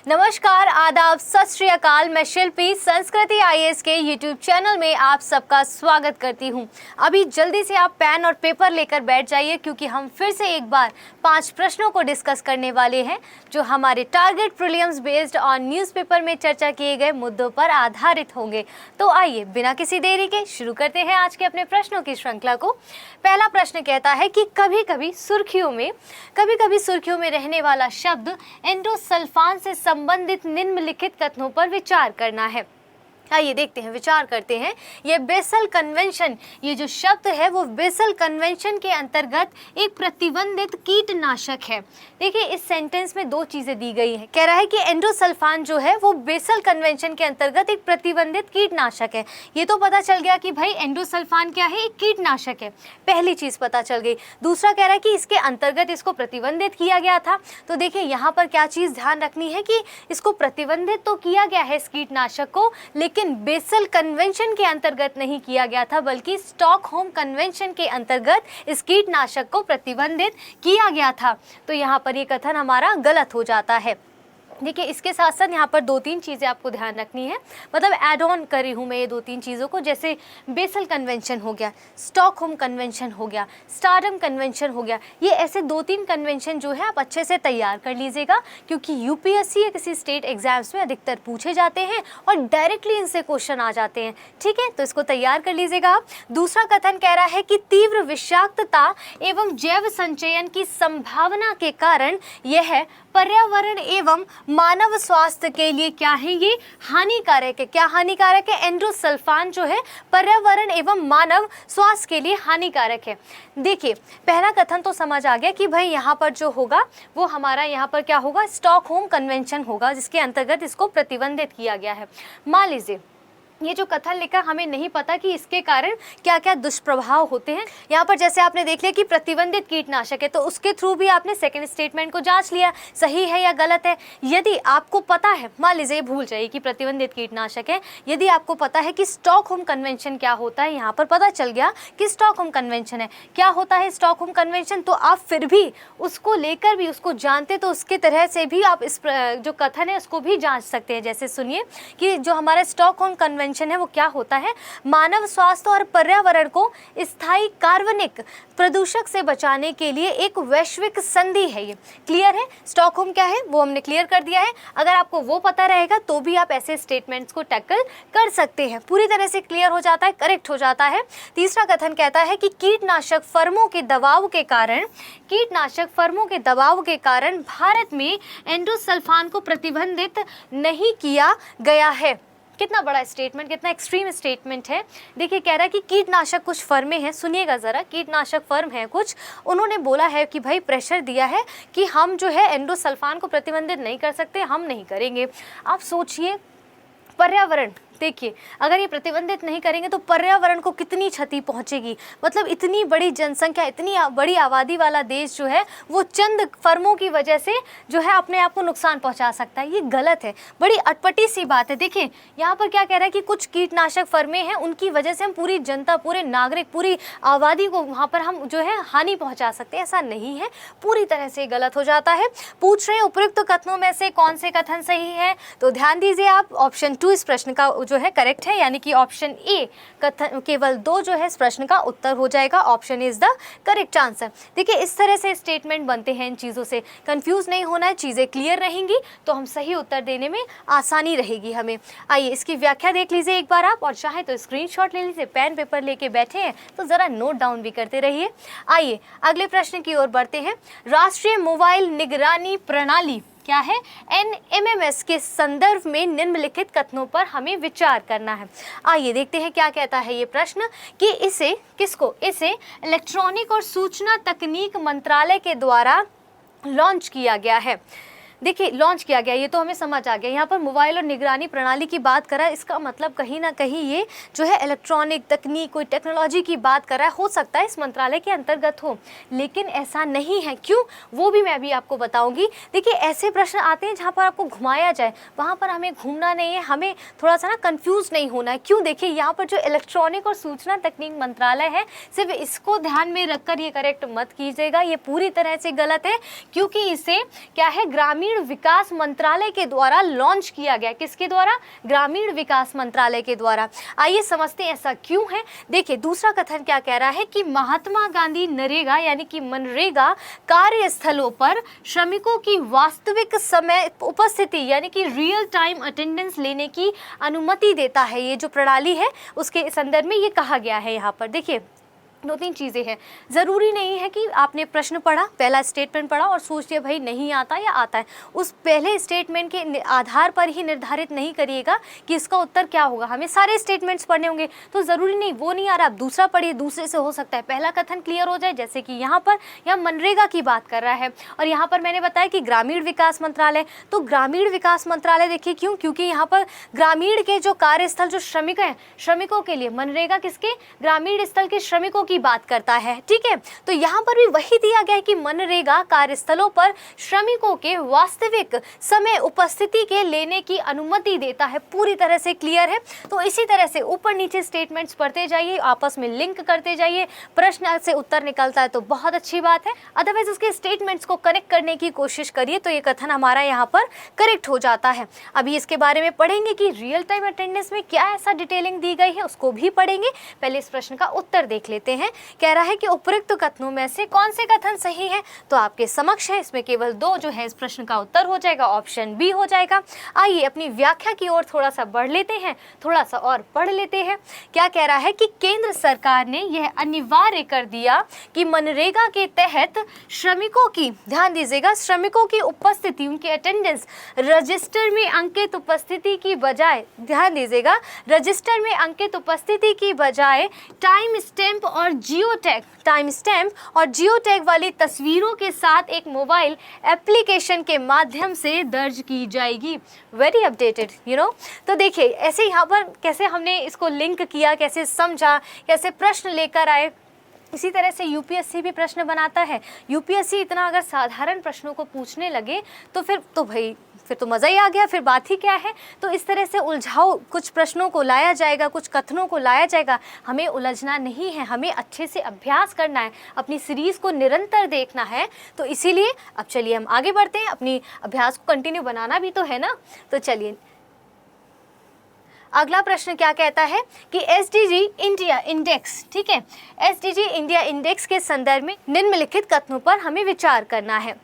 नमस्कार, आदाब, सत श्री अकाल। मैं शिल्पी संस्कृति आईएएस के यूट्यूब चैनल में आप सबका स्वागत करती हूं। अभी जल्दी से आप पेन और पेपर लेकर बैठ जाइए क्योंकि हम फिर से एक बार 5 प्रश्नों को डिस्कस करने वाले हैं जो हमारे target prelims based on newspaper में चर्चा किए गए मुद्दों पर आधारित होंगे। तो आइए बिना किसी देरी के शुरू करते हैं आज के अपने प्रश्नों की श्रृंखला को। पहला प्रश्न कहता है कि कभी कभी सुर्खियों में रहने वाला शब्द एंडोसल्फान से संबंधित निम्नलिखित कथनों पर विचार करना है। आइए देखते हैं, विचार करते हैं। ये बेसल कन्वेंशन, ये जो शब्द है वो बेसल कन्वेंशन के अंतर्गत एक प्रतिबंधित कीटनाशक है। देखिए इस सेंटेंस में 2 चीजें दी गई हैं। कह रहा है कि एंडोसल्फान जो है वो बेसल कन्वेंशन के अंतर्गत एक प्रतिबंधित कीटनाशक है। ये तो पता चल गया कि भाई एंडोसल्फान क्या है, एक कीटनाशक है, पहली चीज पता चल गई। दूसरा कह रहा है कि इसके अंतर्गत इसको प्रतिबंधित किया गया था। तो देखिए यहाँ पर क्या चीज ध्यान रखनी है कि इसको प्रतिबंधित तो किया गया है इस कीटनाशक को, लेकिन बेसल कन्वेंशन के अंतर्गत नहीं किया गया था, बल्कि स्टॉकहोम कन्वेंशन के अंतर्गत इस कीटनाशक को प्रतिबंधित किया गया था। तो यहाँ पर ये कथन हमारा गलत हो जाता है। देखिए इसके साथ साथ यहाँ पर 2-3 चीज़ें आपको ध्यान रखनी है, मतलब ऐड ऑन करी हूँ मैं ये 2-3 चीज़ों को। जैसे बेसल कन्वेंशन हो गया, स्टॉकहोम कन्वेंशन हो गया, स्टारडम कन्वेंशन हो गया। ये ऐसे 2-3 कन्वेंशन जो है आप अच्छे से तैयार कर लीजिएगा क्योंकि यूपीएससी या किसी स्टेट एग्जाम्स में अधिकतर पूछे जाते हैं और डायरेक्टली इनसे क्वेश्चन आ जाते हैं। ठीक है, तो इसको तैयार कर लीजिएगा आप। दूसरा कथन कह रहा है कि तीव्र विषाक्तता एवं जैव संचयन की संभावना के कारण यह पर्यावरण एवं मानव स्वास्थ्य के लिए क्या है, ये हानिकारक है। क्या हानिकारक है? एंडोसल्फान जो है पर्यावरण एवं मानव स्वास्थ्य के लिए हानिकारक है। देखिए पहला कथन तो समझ आ गया कि भाई यहाँ पर जो होगा वो हमारा यहाँ पर क्या होगा, स्टॉकहोम कन्वेंशन होगा जिसके अंतर्गत इसको प्रतिबंधित किया गया है। मान लीजिए ये जो कथन लिखा, हमें नहीं पता कि इसके कारण क्या क्या दुष्प्रभाव होते हैं। यहाँ पर जैसे आपने देख लिया कि प्रतिबंधित कीटनाशक है, तो उसके थ्रू भी आपने सेकंड स्टेटमेंट को जांच लिया सही है या गलत है। यदि आपको पता है, मान लीजिए भूल जाइए कि प्रतिबंधित कीटनाशक है, यदि आपको पता है कि स्टॉकहोम कन्वेंशन क्या होता है, यहाँ पर पता चल गया कि स्टॉकहोम कन्वेंशन है, क्या होता है स्टॉकहोम कन्वेंशन, तो आप फिर भी उसको लेकर भी उसको जानते तो उसके तरह से भी आप इस जो कथन है उसको भी जाँच सकते हैं। जैसे सुनिए कि जो हमारा स्टॉकहोम कन्वेंशन है वो क्या होता है, मानव स्वास्थ्य और पर्यावरण को स्थायी कार्बनिक प्रदूषक से बचाने के लिए एक वैश्विक संधि है। ये क्लियर है, स्टॉकहोम क्या है वो हमने क्लियर कर दिया है। अगर आपको वो पता रहेगा तो भी आप ऐसे स्टेटमेंट्स को टैकल कर सकते हैं, पूरी तरह से क्लियर हो जाता है, करेक्ट हो जाता है। तीसरा कथन कहता है कि कीटनाशक फर्मों के दबाव के कारण भारत में एंडोसल्फान को प्रतिबंधित नहीं किया गया है। कितना बड़ा स्टेटमेंट, कितना एक्सट्रीम स्टेटमेंट है। देखिए कह रहा है कि कीटनाशक कुछ फर्में हैं, सुनिएगा ज़रा, कीटनाशक फर्म है कुछ, उन्होंने बोला है कि भाई प्रेशर दिया है कि हम जो है एंडोसल्फान को प्रतिबंधित नहीं कर सकते, हम नहीं करेंगे। आप सोचिए पर्यावरण, देखिए अगर ये प्रतिबंधित नहीं करेंगे तो पर्यावरण को कितनी क्षति पहुंचेगी। मतलब इतनी बड़ी जनसंख्या, इतनी बड़ी आबादी वाला देश जो है वो चंद फर्मों की वजह से जो है अपने आप को नुकसान पहुंचा सकता है। ये गलत है, बड़ी अटपटी सी बात है। देखिए यहाँ पर क्या कह रहा है कि कुछ कीटनाशक फर्में हैं, उनकी वजह से हम पूरी जनता, पूरे नागरिक, पूरी आबादी को वहाँ पर हम जो है हानि पहुँचा सकते हैं, ऐसा नहीं है, पूरी तरह से गलत हो जाता है। पूछ रहे हैं उपयुक्त कथनों में से कौन से कथन सही है, तो ध्यान दीजिए आप, ऑप्शन 2 इस प्रश्न का जो है करेक्ट है, यानी कि ऑप्शन ए कथन केवल 2 जो है इस प्रश्न का उत्तर हो जाएगा। Option is the correct answer. देखिए इस तरह से स्टेटमेंट बनते हैं, इन चीज़ों से कंफ्यूज नहीं होना है, चीज़ें क्लियर रहेंगी तो हम सही उत्तर देने में आसानी रहेगी हमें। आइए इसकी व्याख्या देख लीजिए एक बार आप, और चाहे तो स्क्रीनशॉट ले लीजिए, पेन पेपर लेके बैठे हैं तो ज़रा नोट डाउन भी करते रहिए। आइए अगले प्रश्न की ओर बढ़ते हैं। राष्ट्रीय मोबाइल निगरानी प्रणाली क्या है, NMMS के संदर्भ में निम्नलिखित कथनों पर हमें विचार करना है। आइए देखते हैं क्या कहता है ये प्रश्न कि इसे इलेक्ट्रॉनिक और सूचना तकनीक मंत्रालय के द्वारा लॉन्च किया गया है। देखिए लॉन्च किया गया, ये तो हमें समझ आ गया। यहाँ पर मोबाइल और निगरानी प्रणाली की बात करा, इसका मतलब कहीं ना कहीं ये जो है इलेक्ट्रॉनिक तकनीक, कोई टेक्नोलॉजी की बात कर रहा है। हो सकता है इस मंत्रालय के अंतर्गत हो, लेकिन ऐसा नहीं है। क्यों, वो भी मैं अभी आपको बताऊंगी। देखिए ऐसे प्रश्न आते हैं जहाँ पर आपको घुमाया जाए, वहाँ पर हमें घूमना नहीं है, हमें थोड़ा सा ना कंफ्यूज नहीं होना है। क्यों, देखिए यहाँ पर जो इलेक्ट्रॉनिक और सूचना तकनीक मंत्रालय है, सिर्फ इसको ध्यान में रखकर ये करेक्ट मत कीजिएगा, ये पूरी तरह से गलत है। क्योंकि इसे क्या है, ग्रामीण ग्रामीण विकास मंत्रालय के द्वारा लॉन्च किया गया। किसके द्वारा? ग्रामीण विकास मंत्रालय के द्वारा। आइए समझते हैं ऐसा क्यों है। देखिए दूसरा कथन क्या कह रहा है कि महात्मा गांधी नरेगा यानी कि मनरेगा कार्यस्थलों पर श्रमिकों की वास्तविक समय उपस्थिति यानी कि रियल टाइम अटेंडेंस लेने की अनुमति देता है। ये जो प्रणाली है उसके संदर्भ में ये कहा गया है। यहाँ पर देखिए दो तीन चीज़ें हैं। ज़रूरी नहीं है कि आपने प्रश्न पढ़ा, पहला स्टेटमेंट पढ़ा और सोच लिया भाई नहीं आता या आता है। उस पहले स्टेटमेंट के आधार पर ही निर्धारित नहीं करिएगा कि इसका उत्तर क्या होगा। हमें सारे स्टेटमेंट्स पढ़ने होंगे, तो ज़रूरी नहीं वो नहीं आ रहा, आप दूसरा पढ़िए, दूसरे से हो सकता है पहला कथन क्लियर हो जाए। जैसे कि यहाँ पर यह मनरेगा की बात कर रहा है और यहाँ पर मैंने बताया कि ग्रामीण विकास मंत्रालय, तो ग्रामीण विकास मंत्रालय देखिए क्यों, क्योंकि यहाँ पर ग्रामीण के जो कार्यस्थल जो श्रमिक हैं, श्रमिकों के लिए मनरेगा किसके? ग्रामीण स्थल के श्रमिकों की बात करता है। ठीक है, तो यहाँ पर भी वही दिया गया है कि मनरेगा कार्यस्थलों पर श्रमिकों के वास्तविक समय उपस्थिति के लेने की अनुमति देता है। पूरी तरह से क्लियर है। तो इसी तरह से ऊपर नीचे स्टेटमेंट्स पढ़ते जाइए, आपस में लिंक करते जाइए, प्रश्न से उत्तर निकलता है तो बहुत अच्छी बात है। अदरवाइज उसके स्टेटमेंट्स को कनेक्ट करने की कोशिश करिए तो ये कथन हमारा यहाँ पर करेक्ट हो जाता है। अभी इसके बारे में पढ़ेंगे कि रियल टाइम अटेंडेंस में क्या ऐसा डिटेलिंग दी गई है, उसको भी पढ़ेंगे। पहले इस प्रश्न का उत्तर देख लेते हैं। कह रहा है कि उपरोक्त कथनों में से कौन से कथन सही है? तो आपके समक्ष है, इसमें केवल दो जो है इस प्रश्न का उत्तर हो जाएगा, ऑप्शन बी हो जाएगा। आइए अपनी व्याख्या की ओर थोड़ा सा बढ़ लेते हैं, थोड़ा सा और पढ़ लेते हैं। क्या कह रहा है कि केंद्र सरकार ने यह अनिवार्य कर दिया कि मनरेगा के तहत श्रमिकों की, ध्यान दीजिएगा, श्रमिकों की उपस्थिति, उनकी अटेंडेंस रजिस्टर में अंकित उपस्थिति की बजाय, ध्यान दीजिएगा, रजिस्टर में अंकित उपस्थिति की बजाय टाइम स्टैंप और जियो टैग वाली तस्वीरों के साथ एक मोबाइल एप्लीकेशन के माध्यम से दर्ज की जाएगी। वेरी अपडेटेड तो देखिए ऐसे यहाँ पर कैसे हमने इसको लिंक किया, कैसे समझा, कैसे प्रश्न लेकर आए। इसी तरह से यूपीएससी भी प्रश्न बनाता है। यूपीएससी इतना अगर साधारण प्रश्नों को पूछने लगे तो फिर तो मज़ा ही आ गया, फिर बात ही क्या है। तो इस तरह से उलझाओ कुछ प्रश्नों को लाया जाएगा, कुछ कथनों को लाया जाएगा। हमें उलझना नहीं है, हमें अच्छे से अभ्यास करना है, अपनी सीरीज़ को निरंतर देखना है। तो इसीलिए अब चलिए हम आगे बढ़ते हैं, अपनी अभ्यास को कंटिन्यू बनाना भी तो है ना। तो चलिए अगला प्रश्न क्या कहता है कि एसडीजी इंडिया इंडेक्स, ठीक है, एसडीजी इंडिया इंडेक्स के संदर्भ में निम्नलिखित कथनों पर हमें विचार करना है।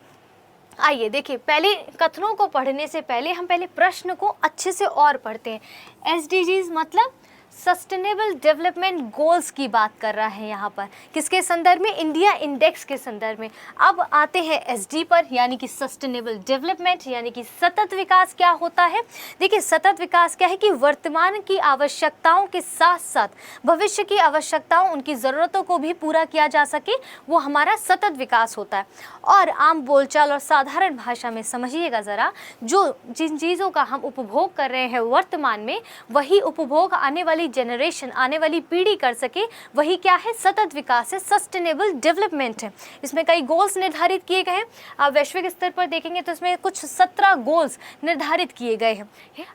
आइए देखिए, पहले कथनों को पढ़ने से पहले हम पहले प्रश्न को अच्छे से और पढ़ते हैं। एसडीजीज मतलब सस्टेनेबल डेवलपमेंट गोल्स की बात कर रहा है यहाँ पर, किसके संदर्भ में? इंडिया इंडेक्स के संदर्भ में। अब आते हैं एसडी पर, यानी कि सस्टेनेबल डेवलपमेंट, यानी कि सतत विकास क्या होता है। देखिए सतत विकास क्या है कि वर्तमान की आवश्यकताओं के साथ साथ भविष्य की आवश्यकताओं, उनकी ज़रूरतों को भी पूरा किया जा सके, वो हमारा सतत विकास होता है। और आम बोलचाल और साधारण भाषा में समझिएगा ज़रा, जिन चीज़ों का हम उपभोग कर रहे हैं वर्तमान में, वही उपभोग आने वाली जनरेशन, आने वाली पीढ़ी कर सके, वही क्या है? सतत विकास है, सस्टेनेबल डेवलपमेंट है। इसमें कई गोल्स निर्धारित किए गए हैं। आप वैश्विक स्तर पर देखेंगे तो इसमें कुछ 17 गोल्स निर्धारित किए गए हैं।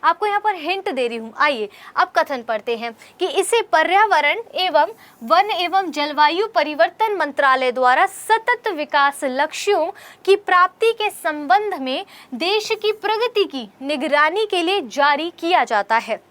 आपको यहाँ पर हिंट दे रही हूँ। आइए अब कथन पढ़ते हैं कि इसे पर्यावरण एवं वन एवं जलवायु परिवर्तन मंत्रालय द्वारा सतत विकास लक्ष्यों की प्राप्ति के संबंध में देश की प्रगति की निगरानी के लिए जारी किया जाता है।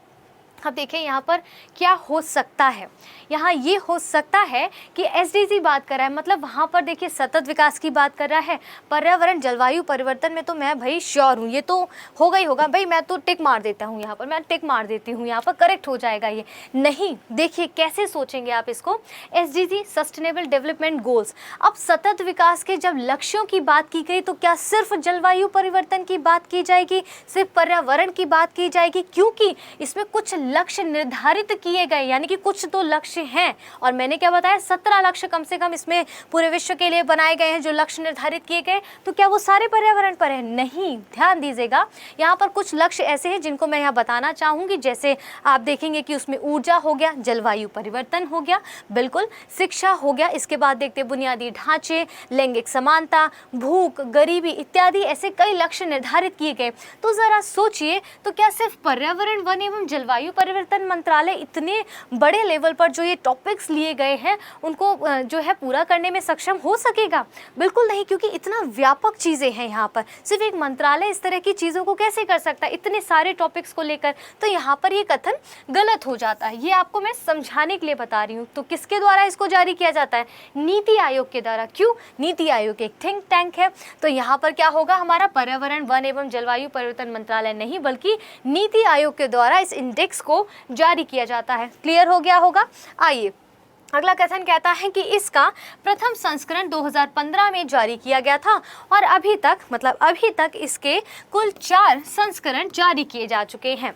अब देखिए यहाँ पर क्या हो सकता है। यहाँ ये हो सकता है कि एसडीजी बात कर रहा है, मतलब वहाँ पर देखिए सतत विकास की बात कर रहा है। पर्यावरण जलवायु परिवर्तन में तो मैं भाई श्योर हूँ, ये तो होगा ही होगा भाई, मैं तो टिक मार देता हूँ यहाँ पर, मैं टिक मार देती हूँ यहाँ पर, करेक्ट हो जाएगा ये। नहीं, देखिए कैसे सोचेंगे आप इसको। एसडीजी सस्टेनेबल डेवलपमेंट गोल्स, अब सतत विकास के जब लक्ष्यों की बात की गई तो क्या सिर्फ जलवायु परिवर्तन की बात की जाएगी, सिर्फ पर्यावरण की बात की जाएगी? क्योंकि इसमें कुछ लक्ष्य निर्धारित किए गए, यानी कि कुछ तो लक्ष्य हैं। और मैंने क्या बताया, 17 लक्ष्य कम से कम इसमें पूरे विश्व के लिए बनाए गए हैं जो लक्ष्य निर्धारित किए गए। तो क्या वो सारे पर्यावरण पर है? नहीं, ध्यान दीजिएगा, यहाँ पर कुछ लक्ष्य ऐसे हैं जिनको मैं यहाँ बताना चाहूँगी। जैसे आप देखेंगे कि उसमें ऊर्जा हो गया, जलवायु परिवर्तन हो गया, बिल्कुल, शिक्षा हो गया, इसके बाद देखते बुनियादी ढांचे, लैंगिक समानता, भूख, गरीबी इत्यादि, ऐसे कई लक्ष्य निर्धारित किए गए। तो जरा सोचिए, तो क्या सिर्फ पर्यावरण, वन एवं जलवायु परिवर्तन मंत्रालय इतने बड़े लेवल पर जो ये टॉपिक्स लिए गए हैं उनको जो है पूरा करने में सक्षम हो सकेगा? बिल्कुल नहीं, क्योंकि इतना व्यापक चीज़ें हैं यहाँ पर। सिर्फ एक मंत्रालय इस तरह की चीज़ों को कैसे कर सकता है इतने सारे टॉपिक्स को लेकर? तो यहाँ पर ये कथन गलत हो जाता है। ये आपको मैं समझाने के लिए बता रही हूँ। तो किसके द्वारा इसको जारी किया जाता है? नीति आयोग के द्वारा। क्यों? नीति आयोग एक थिंक टैंक है। तो यहाँ पर क्या होगा? हमारा पर्यावरण, वन एवं जलवायु परिवर्तन मंत्रालय नहीं बल्कि नीति आयोग के द्वारा इस इंडेक्स को जारी किया जाता है। क्लियर हो गया होगा? आइए अगला कथन कहता है कि इसका प्रथम संस्करण 2015 में जारी किया गया था और अभी तक इसके कुल 4 संस्करण जारी किए जा चुके हैं।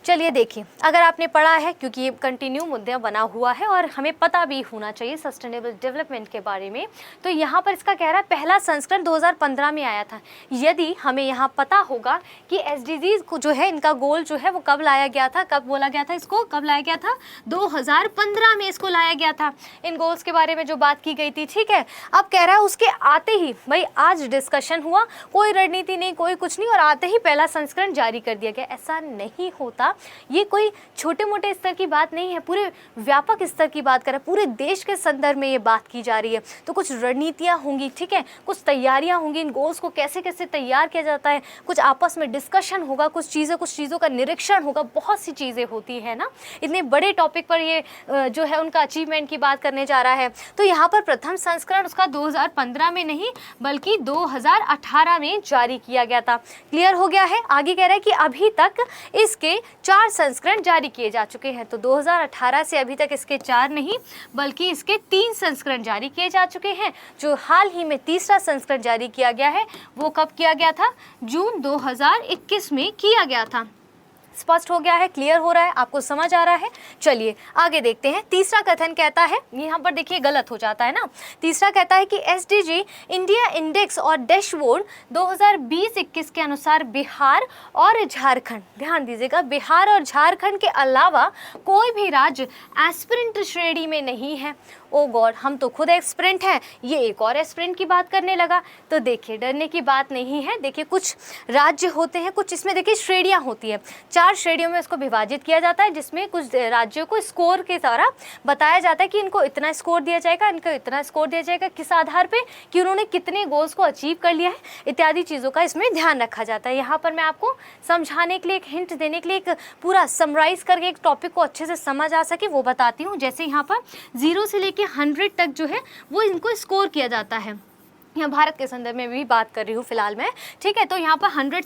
चलिए देखिए, अगर आपने पढ़ा है, क्योंकि ये कंटिन्यू मुद्दा बना हुआ है और हमें पता भी होना चाहिए सस्टेनेबल डेवलपमेंट के बारे में, तो यहाँ पर इसका कह रहा है पहला संस्करण 2015 में आया था। यदि हमें यहाँ पता होगा कि SDGs को जो है इनका गोल जो है वो कब लाया गया था, कब बोला गया था, इसको कब लाया गया था? 2015 में इसको लाया गया था। इन गोल्स के बारे में जो बात की गई थी, ठीक है। अब कह रहा है उसके आते ही, भाई आज डिस्कशन हुआ, कोई रणनीति नहीं, कोई कुछ नहीं, और आते ही पहला संस्करण जारी कर दिया गया। ऐसा नहीं होता। ये कोई छोटे मोटे स्तर की बात नहीं है, पूरे व्यापक स्तर की बात कर रहे हैं, पूरे देश के संदर्भ में ये बात की जा रही है। तो कुछ रणनीतियाँ होंगी, ठीक है, कुछ तैयारियाँ होंगी, इन गोल्स को कैसे कैसे तैयार किया जाता है, कुछ आपस में डिस्कशन होगा, कुछ चीज़ों का निरीक्षण होगा, बहुत सी चीज़ें होती है ना। इतने बड़े टॉपिक पर ये जो है उनका अचीवमेंट की बात करने जा रहा है। तो यहाँ पर प्रथम संस्करण उसका 2015 में नहीं बल्कि 2018 में जारी किया गया था। क्लियर हो गया है? आगे कह रहा है कि अभी तक इसके 4 संस्करण जारी किए जा चुके हैं। तो 2018 से अभी तक इसके 4 नहीं बल्कि इसके 3 संस्करण जारी किए जा चुके हैं। जो हाल ही में तीसरा संस्करण जारी किया गया है वो कब किया गया था? जून 2021 में किया गया था। स्पष्ट हो गया है? क्लियर हो रहा है? आपको समझ आ रहा है? चलिए आगे देखते हैं। तीसरा कथन कहता है, यहाँ पर देखिए गलत हो जाता है ना। तीसरा कहता है कि SDG इंडिया इंडेक्स और डैशबोर्ड 2020-21 के अनुसार बिहार और झारखंड, ध्यान दीजिएगा, बिहार और झारखंड के अलावा कोई भी राज्य एस्पिरेंट श्रेणी में नहीं है। ओ गॉड, हम तो खुद एस्पिरेंट हैं, ये एक और एस्पिरेंट की बात करने लगा। तो देखिए डरने की बात नहीं है। देखिए कुछ राज्य होते हैं, कुछ इसमें देखिए श्रेणियाँ होती हैं। 4 श्रेणियों में इसको विभाजित किया जाता है, जिसमें कुछ राज्यों को स्कोर के द्वारा बताया जाता है कि इनको इतना स्कोर दिया जाएगा, इनको इतना स्कोर दिया जाएगा, किस आधार पे कि उन्होंने कितने गोल्स को अचीव कर लिया है, इत्यादि चीज़ों का इसमें ध्यान रखा जाता है। यहाँ पर मैं आपको समझाने के लिए, एक हिंट देने के लिए, एक पूरा समराइज करके एक टॉपिक को अच्छे से समझ आ सके वो बताती हूँ। जैसे यहाँ पर 0 से लेके 100 तक जो है वो इनको स्कोर किया जाता है। यहाँ भारत के संदर्भ में भी बात कर रही हूँ फिलहाल मैं, ठीक है। तो यहाँ पर 0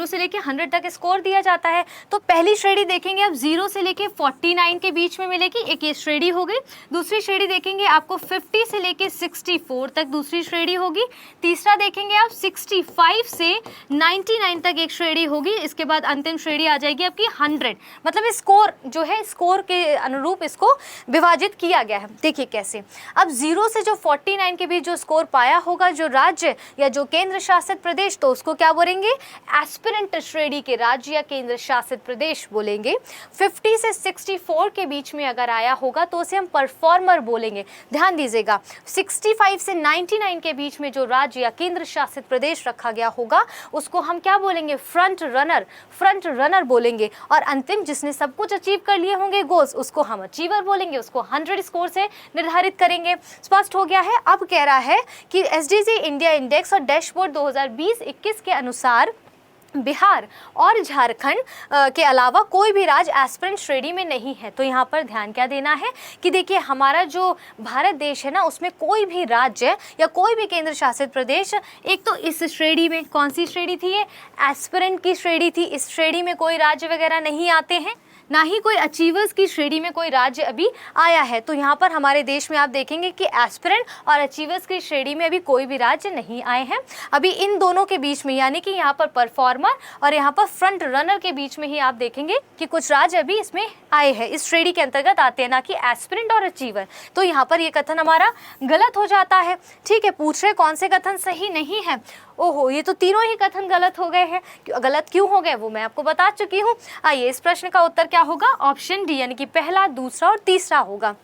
से लेके 100 तक स्कोर दिया जाता है। तो पहली श्रेणी देखेंगे आप 0 से लेके 49 के बीच में मिलेगी, एक ये श्रेणी हो गई। दूसरी श्रेणी देखेंगे आपको 50 से लेके 64 तक दूसरी श्रेणी होगी। तीसरा देखेंगे आप 65 से 99 तक एक श्रेणी होगी। इसके बाद अंतिम श्रेणी आ जाएगी आपकी 100। मतलब स्कोर जो है, स्कोर के अनुरूप इसको विभाजित किया गया है। देखिए कैसे, अब 0 से जो 49 के बीच जो स्कोर पाया होगा जो राज्य या जो केंद्र शासित प्रदेश, तो उसको क्या बोलेंगे? एस्पिरेंट श्रेणी के राज्य या केंद्र शासित प्रदेश बोलेंगे। 50 से 64 के बीच में अगर आया होगा तो उसे हम परफॉर्मर बोलेंगे। ध्यान दीजिएगा, 65 से 99 के बीच में जो राज्य या केंद्र शासित प्रदेश रखा गया होगा उसको हम क्या बोलेंगे? फ्रंट रनर बोलेंगे। और अंतिम जिसने सब कुछ अचीव कर लिए होंगे गोल्स, उसको हम अचीवर बोलेंगे, उसको 100 स्कोर से निर्धारित करेंगे। स्पष्ट हो गया है? अब कह रहा है कि SDG इंडिया इंडेक्स और डैशबोर्ड 2020-21 के अनुसार बिहार और झारखंड के अलावा कोई भी राज्य एस्पिरेंट श्रेणी में नहीं है। तो यहाँ पर ध्यान क्या देना है कि देखिए हमारा जो भारत देश है ना, उसमें कोई भी राज्य या कोई भी केंद्र शासित प्रदेश, एक तो इस श्रेणी में, कौन सी श्रेणी थी ये? एस्पिरेंट की श्रेणी थी। इस श्रेणी में कोई राज्य वगैरह नहीं आते हैं, ना ही कोई अचीवर्स की श्रेणी में कोई राज्य अभी आया है। तो यहाँ पर हमारे देश में आप देखेंगे कि एस्पिरेंट और अचीवर्स की श्रेणी में अभी कोई भी राज्य नहीं आए हैं। अभी इन दोनों के बीच में, यानी कि यहाँ पर परफॉर्मर और यहाँ पर फ्रंट रनर के बीच में ही आप देखेंगे कि कुछ राज्य अभी इसमें आए हैं, इस श्रेणी के अंतर्गत आते हैं, ना कि एस्पिरेंट और अचीवर। तो यहाँ पर ये कथन हमारा गलत हो जाता है। ठीक है, पूछ रहे कौन से कथन सही नहीं है। ओहो, ये तो तीनों ही कथन गलत हो गए हैं। गलत क्यों हो गए वो मैं आपको बता चुकी हूँ। आइए, इस प्रश्न का उत्तर क्या होगा? ऑप्शन डी, यानी कि पहला, दूसरा और तीसरा होगा।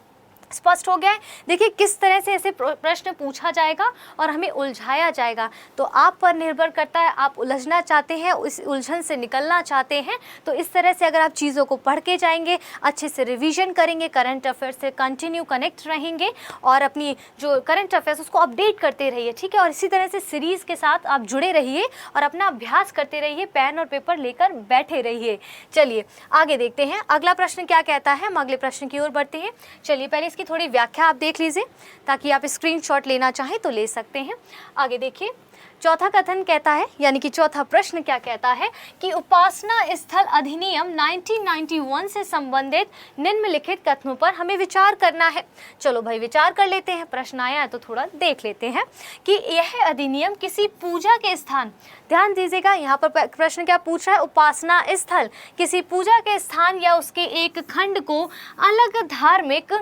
स्पष्ट हो गया है। देखिए किस तरह से ऐसे प्रश्न पूछा जाएगा और हमें उलझाया जाएगा, तो आप पर निर्भर करता है। आप उलझना चाहते हैं, उस उलझन से निकलना चाहते हैं, तो इस तरह से अगर आप चीज़ों को पढ़ के जाएंगे, अच्छे से रिवीजन करेंगे, करंट अफेयर्स से कंटिन्यू कनेक्ट रहेंगे और अपनी जो करंट अफेयर्स उसको अपडेट करते रहिए, ठीक है। और इसी तरह से सीरीज़ के साथ आप जुड़े रहिए और अपना अभ्यास करते रहिए, पेन और पेपर लेकर बैठे रहिए। चलिए आगे देखते हैं अगला प्रश्न क्या कहता है। हम अगले प्रश्न की ओर बढ़ते हैं। चलिए पहले इसकी थोड़ी व्याख्या आप देख लीजिए, ताकि आप स्क्रीनशॉट लेना चाहें तो ले सकते हैं। आगे देखिए चौथा कथन कहता है, यानी कि चौथा प्रश्न क्या कहता है कि उपासना स्थल अधिनियम 1991 से संबंधित निम्नलिखित कथनों पर हमें विचार करना है। चलो भाई विचार कर लेते हैं, प्रश्न आया है तो थोड़ा देख लेते हैं कि यह अधिनियम किसी पूजा के स्थान, ध्यान दीजिएगा यहाँ पर प्रश्न क्या पूछ रहा है, उपासना स्थल किसी पूजा के स्थान या उसके एक खंड को अलग धार्मिक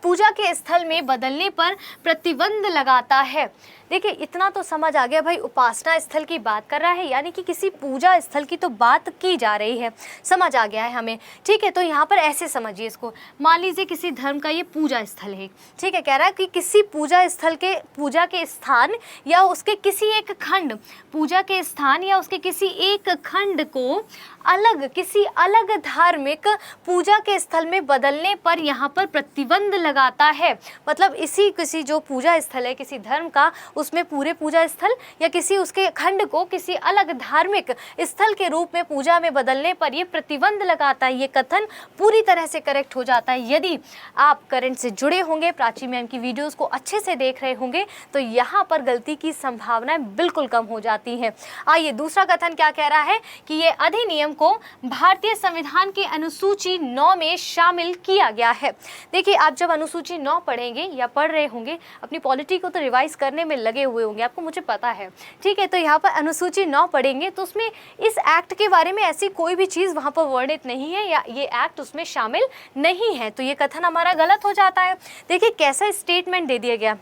पूजा के स्थल में बदलने पर प्रतिबंध लगाता है। देखिए इतना तो समझ आ गया भाई, उपासना स्थल की बात कर रहा है, यानी कि किसी पूजा स्थल की तो बात की जा रही है, समझ आ गया है हमें, ठीक है। तो यहाँ पर ऐसे समझिए इसको, मान लीजिए किसी धर्म का ये पूजा स्थल है, ठीक है। कह रहा है कि किसी पूजा स्थल के पूजा के स्थान या उसके किसी एक खंड, पूजा के स्थान या उसके किसी एक खंड को अलग किसी अलग धार्मिक पूजा के स्थल में बदलने पर यहाँ पर प्रतिबंध लगाता है। मतलब इसी किसी जो पूजा स्थल है किसी धर्म का, उसमें पूरे पूजा स्थल या किसी उसके खंड को किसी अलग धार्मिक स्थल के रूप में पूजा में बदलने पर ये प्रतिबंध लगाता है। ये कथन पूरी तरह से करेक्ट हो जाता है। यदि आप करंट से जुड़े होंगे, प्राची मैम की वीडियोस को अच्छे से देख रहे होंगे, तो यहाँ पर गलती की संभावनाएं बिल्कुल कम हो जाती हैं। आइए दूसरा कथन क्या कह रहा है कि ये अधिनियम को भारतीय संविधान की अनुसूची 9 में शामिल किया गया है। देखिए आप जब अनुसूची 9 पढ़ेंगे या पढ़ रहे होंगे, अपनी पॉलिटी को तो रिवाइज करने में लगे हुए होंगे, आपको मुझे पता है, ठीक है। तो यहाँ पर अनुसूची 9 पढ़ेंगे तो उसमें इस एक्ट के बारे में ऐसी कोई भी चीज़ वहाँ पर वर्णित नहीं है या ये एक्ट उसमें शामिल नहीं है, तो ये कथन हमारा गलत हो जाता है। देखिए कैसा स्टेटमेंट दे दिया गया,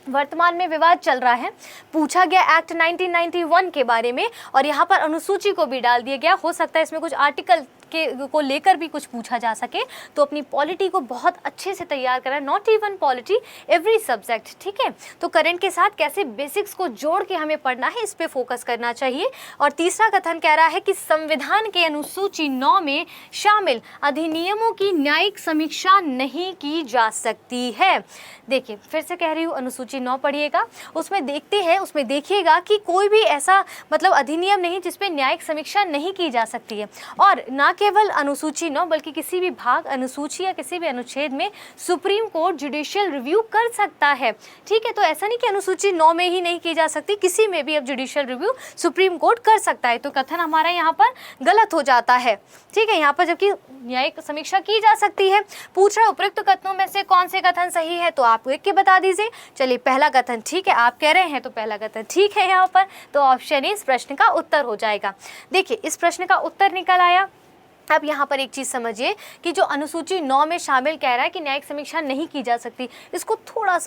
वर्तमान में विवाद चल रहा है, पूछा गया एक्ट 1991 के बारे में और यहाँ पर अनुसूची को भी डाल दिया गया। हो सकता है इसमें कुछ आर्टिकल को लेकर भी कुछ पूछा जा सके, तो अपनी पॉलिटी को बहुत अच्छे से तैयार करें, not even polity every subject, ठीक है। तो करंट के साथ कैसे बेसिक्स को जोड़ के हमें पढ़ना है, इस पे फोकस करना चाहिए। और तीसरा कथन कह रहा है कि संविधान के अनुसूची 9 में शामिल अधिनियमों की न्यायिक समीक्षा नहीं की जा सकती है। देखिए फिर से कह रही हूँ, अनुसूची 9 पढ़िएगा, उसमें देखते हैं, उसमें देखिएगा कि कोई भी ऐसा मतलब अधिनियम नहीं जिसपे न्यायिक समीक्षा नहीं की जा सकती है। और ना केवल अनुसूची 9 बल्कि किसी भी भाग, अनुसूची या किसी भी अनुच्छेद में सुप्रीम कोर्ट जुडिशियल रिव्यू कर सकता है, ठीक है। तो ऐसा नहीं कि अनुसूची 9 में ही नहीं की जा सकती, किसी में भी अब जुडिशियल रिव्यू सुप्रीम कोर्ट कर सकता है। तो कथन हमारा यहाँ पर गलत हो जाता है, ठीक है। यहाँ पर जबकि न्यायिक समीक्षा की जा सकती है। पूछ रहा है उपयुक्त कथनों में से कौन से कथन सही है, तो आप एक के बता दीजिए। चलिए पहला कथन ठीक है, आप कह रहे हैं तो पहला कथन ठीक है यहाँ पर, तो ऑप्शन इस प्रश्न का उत्तर हो जाएगा। देखिए इस प्रश्न का उत्तर निकल आया। अब यहाँ पर एक चीज़ समझिए कि जो अनुसूची 9 में शामिल कह रहा है कि न्यायिक समीक्षा नहीं की जा सकती, इसको थोड़ा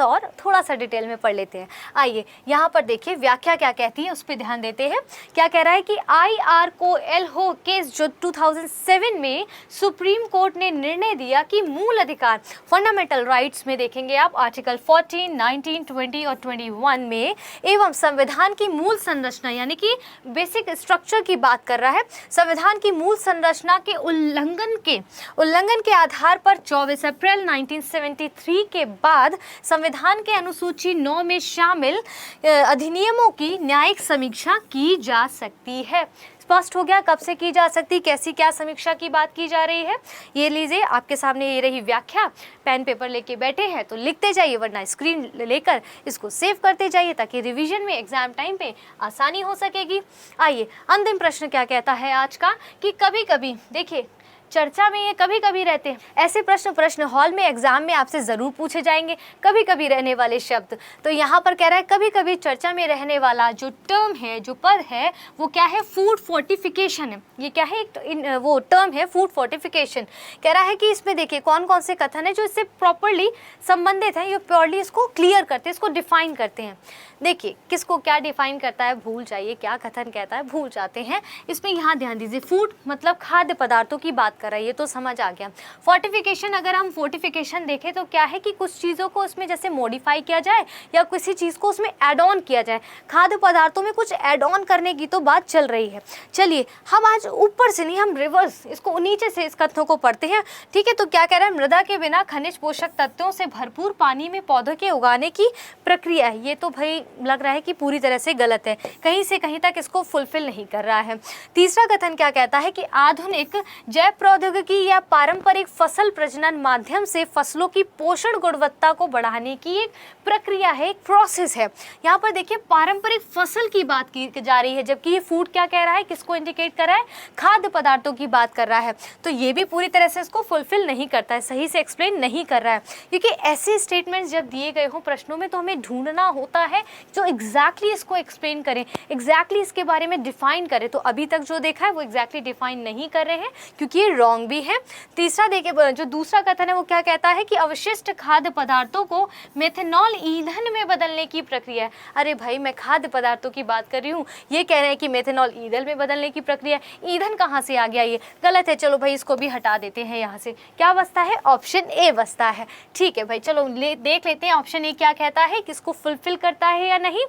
सा डिटेल में पढ़ लेते हैं। आइए यहाँ पर देखिए व्याख्या क्या कहती है, उस पर ध्यान देते हैं। क्या कह रहा है कि IR को एल्हो केस जो 2007 में सुप्रीम कोर्ट ने निर्णय दिया कि मूल अधिकार फंडामेंटल राइट्स में देखेंगे आप आर्टिकल 14, 19, 20 और 21 में एवं संविधान की मूल संरचना यानी कि बेसिक स्ट्रक्चर की बात कर रहा है, संविधान की मूल संरचना के उल्लंघन के आधार पर 24 अप्रैल 1973 के बाद संविधान के अनुसूची 9 में शामिल अधिनियमों की न्यायिक समीक्षा की जा सकती है। स्पष्ट हो गया कब से की जा सकती, कैसी क्या समीक्षा की बात की जा रही है। ये लीजिए आपके सामने ये रही व्याख्या, पेन पेपर लेके बैठे हैं तो लिखते जाइए, वरना स्क्रीन लेकर इसको सेव करते जाइए ताकि रिवीजन में एग्जाम टाइम पे आसानी हो सकेगी। आइए अंतिम प्रश्न क्या कहता है आज का कि कभी कभी देखिए चर्चा में ये कभी कभी रहते हैं ऐसे प्रश्न हॉल में एग्जाम में आपसे ज़रूर पूछे जाएंगे, कभी कभी रहने वाले शब्द। तो यहाँ पर कह रहा है कभी कभी चर्चा में रहने वाला जो टर्म है, जो पद है, वो क्या है, फूड फोर्टिफिकेशन है। ये क्या है, एक वो टर्म है फूड फोर्टिफिकेशन। कह रहा है कि इसमें देखिए कौन कौन से कथन है जो इससे प्रॉपरली संबंधित हैं, ये प्योरली इसको क्लियर करते हैं, इसको डिफाइन करते हैं। देखिए किसको क्या डिफाइन करता है भूल जाइए, क्या कथन कहता है भूल जाते हैं। इसमें यहाँ ध्यान दीजिए, फूड मतलब खाद्य पदार्थों की बात कर रहा है, ये तो समझ आ गया। फोर्टिफिकेशन, अगर हम फोर्टिफिकेशन देखें तो क्या है कि कुछ चीज़ों को उसमें जैसे मॉडिफाई किया जाए या किसी चीज़ को उसमें ऐड ऑन किया जाए। खाद्य पदार्थों में कुछ ऐड ऑन करने की तो बात चल रही है। चलिए हम आज ऊपर से नहीं, हम रिवर्स इसको नीचे से इस कथनों को पढ़ते हैं, ठीक है। तो क्या कह रहा है, मृदा के बिना खनिज पोषक तत्वों से भरपूर पानी में पौधों के उगाने की प्रक्रिया है। ये तो भाई लग रहा है कि पूरी तरह से गलत है, कहीं से कहीं तक इसको फुलफिल नहीं कर रहा है। तीसरा कथन क्या कहता है कि आधुनिक जैव प्रौद्योगिकी या पारंपरिक फसल प्रजनन माध्यम से फसलों की पोषण गुणवत्ता को बढ़ाने की एक प्रक्रिया है, एक प्रोसेस है। यहाँ पर देखिए पारंपरिक फसल की बात की जा रही है, जबकि ये फूड क्या कह रहा है, किसको इंडिकेट कर रहा है, खाद्य पदार्थों की बात कर रहा है। तो ये भी पूरी तरह से इसको फुलफिल नहीं करता है, सही से एक्सप्लेन नहीं कर रहा है। क्योंकि ऐसे स्टेटमेंट्स जब दिए गए हों प्रश्नों में तो हमें ढूंढना होता है जो एग्जैक्टली इसको एक्सप्लेन करें, एग्जैक्टली इसके बारे में डिफाइन करें। तो अभी तक जो देखा है वो एग्जैक्टली डिफाइन नहीं कर रहे हैं, क्योंकि ये रॉन्ग भी है। तीसरा देखिए, जो दूसरा कथन है वो क्या कहता है कि अवशिष्ट खाद्य पदार्थों को मेथनॉल ईंधन में बदलने की प्रक्रिया है। अरे भाई मैं खाद्य पदार्थों की बात कर रही हूँ, ये कह रहे हैं कि मेथनॉल ईंधन में बदलने की प्रक्रिया है। ईंधन कहाँ से आ गया, ये गलत है। चलो भाई इसको भी हटा देते हैं यहाँ से। क्या बचता है, ऑप्शन ए बचता है। ठीक है भाई, चलो देख लेते हैं ऑप्शन ए क्या कहता है, किसको फुलफिल करता है या नहीं।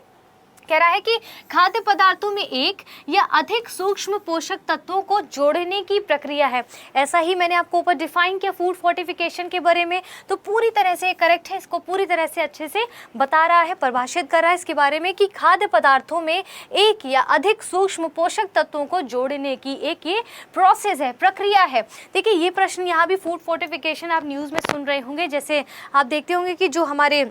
कह रहा है कि खाद्य पदार्थों में एक या अधिक सूक्ष्म पोषक तत्वों को जोड़ने की प्रक्रिया है। ऐसा ही मैंने आपको ऊपर डिफाइन किया फूड फोर्टिफिकेशन के बारे में, तो पूरी तरह से करेक्ट है, इसको पूरी तरह से अच्छे से बता रहा है, परिभाषित कर रहा है इसके बारे में कि खाद्य पदार्थों में एक या अधिक सूक्ष्म पोषक तत्वों को जोड़ने की एक ये प्रोसेस है, प्रक्रिया है। देखिए ये प्रश्न यहाँ भी फूड फोर्टिफिकेशन आप न्यूज़ में सुन रहे होंगे, जैसे आप देखते होंगे कि जो हमारे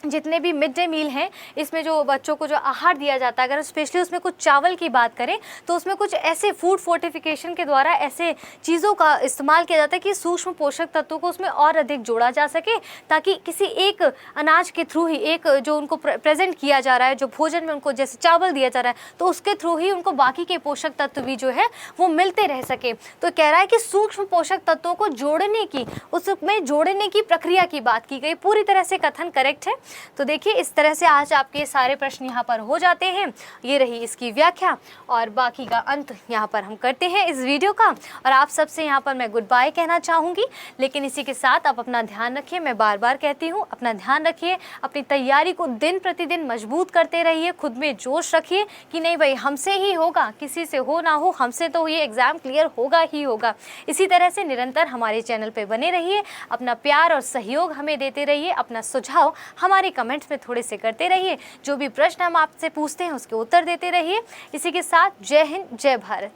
जितने भी मिड डे मील हैं, इसमें जो बच्चों को जो आहार दिया जाता है, अगर स्पेशली उसमें कुछ चावल की बात करें तो उसमें कुछ ऐसे फूड फोर्टिफिकेशन के द्वारा ऐसे चीज़ों का इस्तेमाल किया जाता है कि सूक्ष्म पोषक तत्वों को उसमें और अधिक जोड़ा जा सके, ताकि किसी एक अनाज के थ्रू ही, एक जो उनको प्रेजेंट किया जा रहा है, जो भोजन में उनको जैसे चावल दिया जा रहा है, तो उसके थ्रू ही उनको बाकी के पोषक तत्व भी जो है वो मिलते रह सके। तो कह रहा है कि सूक्ष्म पोषक तत्वों को जोड़ने की, उसमें जोड़ने की प्रक्रिया की बात की गई। पूरी तरह से कथन करेक्ट है। तो देखिए इस तरह से आज आपके सारे प्रश्न यहाँ पर हो जाते हैं। ये रही इसकी व्याख्या और बाकी का अंत यहाँ पर हम करते हैं इस वीडियो का। और आप सबसे यहाँ पर मैं गुड बाय कहना चाहूँगी, लेकिन इसी के साथ आप अपना ध्यान रखिए। मैं बार बार कहती हूँ अपना ध्यान रखिए, अपनी तैयारी को दिन प्रतिदिन मजबूत करते रहिए, खुद में जोश रखिए कि नहीं भाई हमसे ही होगा, किसी से हो ना हो, हमसे तो ये एग्ज़ाम क्लियर होगा ही होगा। इसी तरह से निरंतर हमारे चैनल पर बने रहिए, अपना प्यार और सहयोग हमें देते रहिए, अपना सुझाव हमारे कमेंट्स में थोड़े से करते रहिए, जो भी प्रश्न हम आपसे पूछते हैं उसके उत्तर देते रहिए। इसी के साथ जय हिंद, जय भारत।